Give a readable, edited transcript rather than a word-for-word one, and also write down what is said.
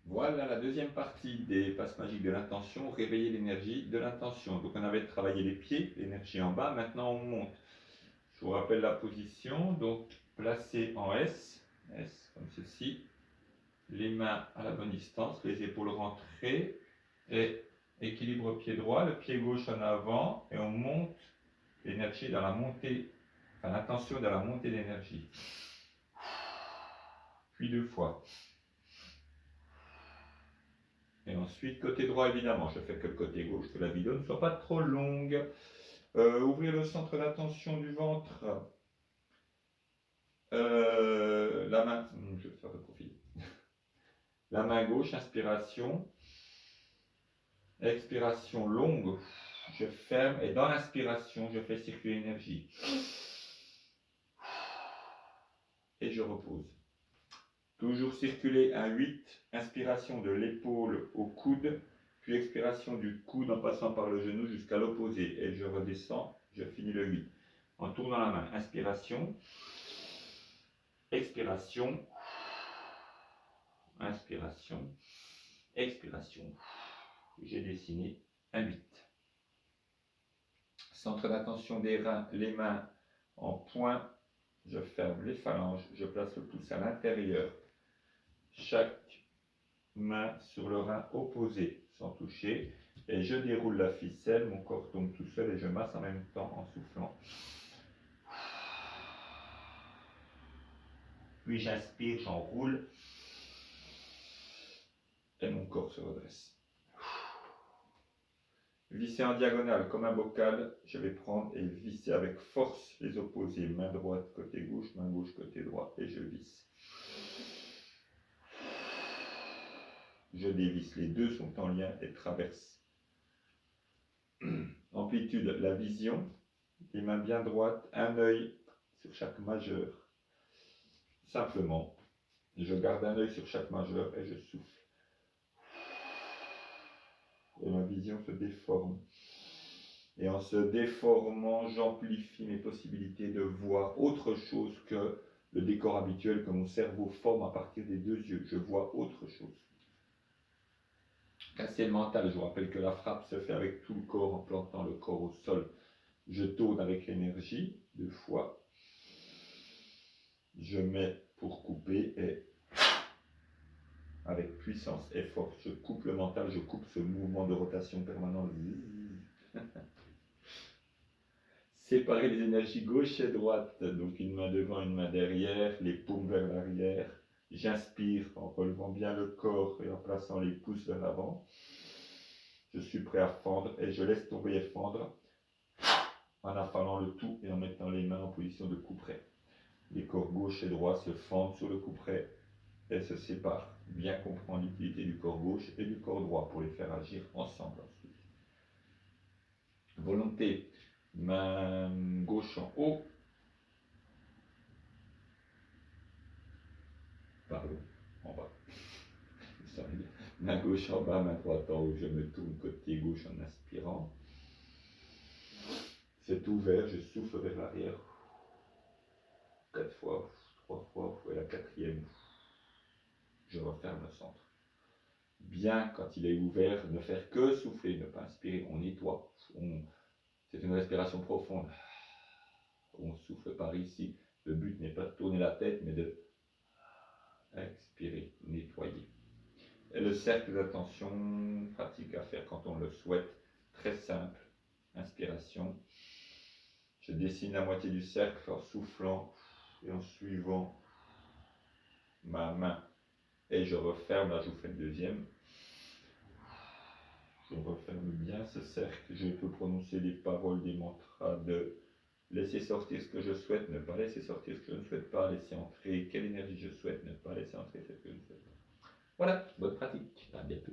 Voilà la deuxième partie des passes magiques de l'intention, réveiller l'énergie de l'intention. Donc on avait travaillé les pieds, l'énergie en bas, maintenant on monte. Je vous rappelle la position, donc placé en S, S comme ceci, les mains à la bonne distance, les épaules rentrées et équilibre pied droit, le pied gauche en avant et on monte l'énergie dans la montée, enfin l'intention dans la montée d'énergie. Puis 2 fois. Et ensuite, côté droit, évidemment, je fais que le côté gauche, que la vidéo ne soit pas trop longue. Ouvrir le centre d'attention du ventre. La main, je vais faire de profil. La main gauche, inspiration. Expiration longue, je ferme. Et dans l'inspiration, je fais circuler l'énergie. Et je repose. Toujours circuler un 8, inspiration de l'épaule au coude, puis expiration du coude en passant par le genou jusqu'à l'opposé. Et je redescends, je finis le 8. En tournant la main, inspiration, expiration, inspiration, expiration. J'ai dessiné un 8. Centre d'attention des reins, les mains en point, je ferme les phalanges, je place le pouce à l'intérieur. Chaque main sur le rein opposé sans toucher et je déroule la ficelle, mon corps tombe tout seul et je masse en même temps en soufflant. Puis j'inspire, j'enroule et mon corps se redresse. Visser en diagonale comme un bocal, je vais prendre et visser avec force les opposés, main droite côté gauche, main gauche côté droit et je visse. Je dévisse, les deux sont en lien et traversent. Amplitude, la vision, les mains bien droites, un œil sur chaque majeur. Simplement, je garde un œil sur chaque majeur et je souffle. Et ma vision se déforme. Et en se déformant, j'amplifie mes possibilités de voir autre chose que le décor habituel que mon cerveau forme à partir des deux yeux. Je vois autre chose. Casser le mental, je vous rappelle que la frappe se fait avec tout le corps en plantant le corps au sol. Je tourne avec l'énergie, 2 fois. Je mets pour couper et avec puissance et force, je coupe le mental, je coupe ce mouvement de rotation permanent. Séparer les énergies gauche et droite, donc une main devant, une main derrière, les paumes vers l'arrière. J'inspire en relevant bien le corps et en plaçant les pouces vers l'avant. Je suis prêt à fendre et je laisse tomber et fendre en affalant le tout et en mettant les mains en position de couperet. Les corps gauche et droit se fendent sur le couperet et se séparent. Bien comprendre l'utilité du corps gauche et du corps droit pour les faire agir ensemble ensuite. Volonté, main gauche en haut. Pardon, en bas. Main gauche en bas, main droite en haut. Je me tourne côté gauche en inspirant. C'est ouvert, je souffle vers l'arrière. 4 fois, 3 fois, et la 4e. Je referme le centre. Bien, quand il est ouvert, ne faire que souffler, ne pas inspirer, on nettoie. C'est une respiration profonde. On souffle par ici. Le but n'est pas de tourner la tête, mais de expirer, nettoyer. Et le cercle d'attention, pratique à faire quand on le souhaite. Très simple. Inspiration. Je dessine la moitié du cercle en soufflant et en suivant ma main. Et je referme, là je vous fais le deuxième. Je referme bien ce cercle. Je peux prononcer des paroles, des mantras de laisser sortir ce que je souhaite, ne pas laisser sortir ce que je ne souhaite pas, laisser entrer quelle énergie je souhaite, ne pas laisser entrer celle que je ne souhaite pas. Voilà, bonne pratique. À bientôt.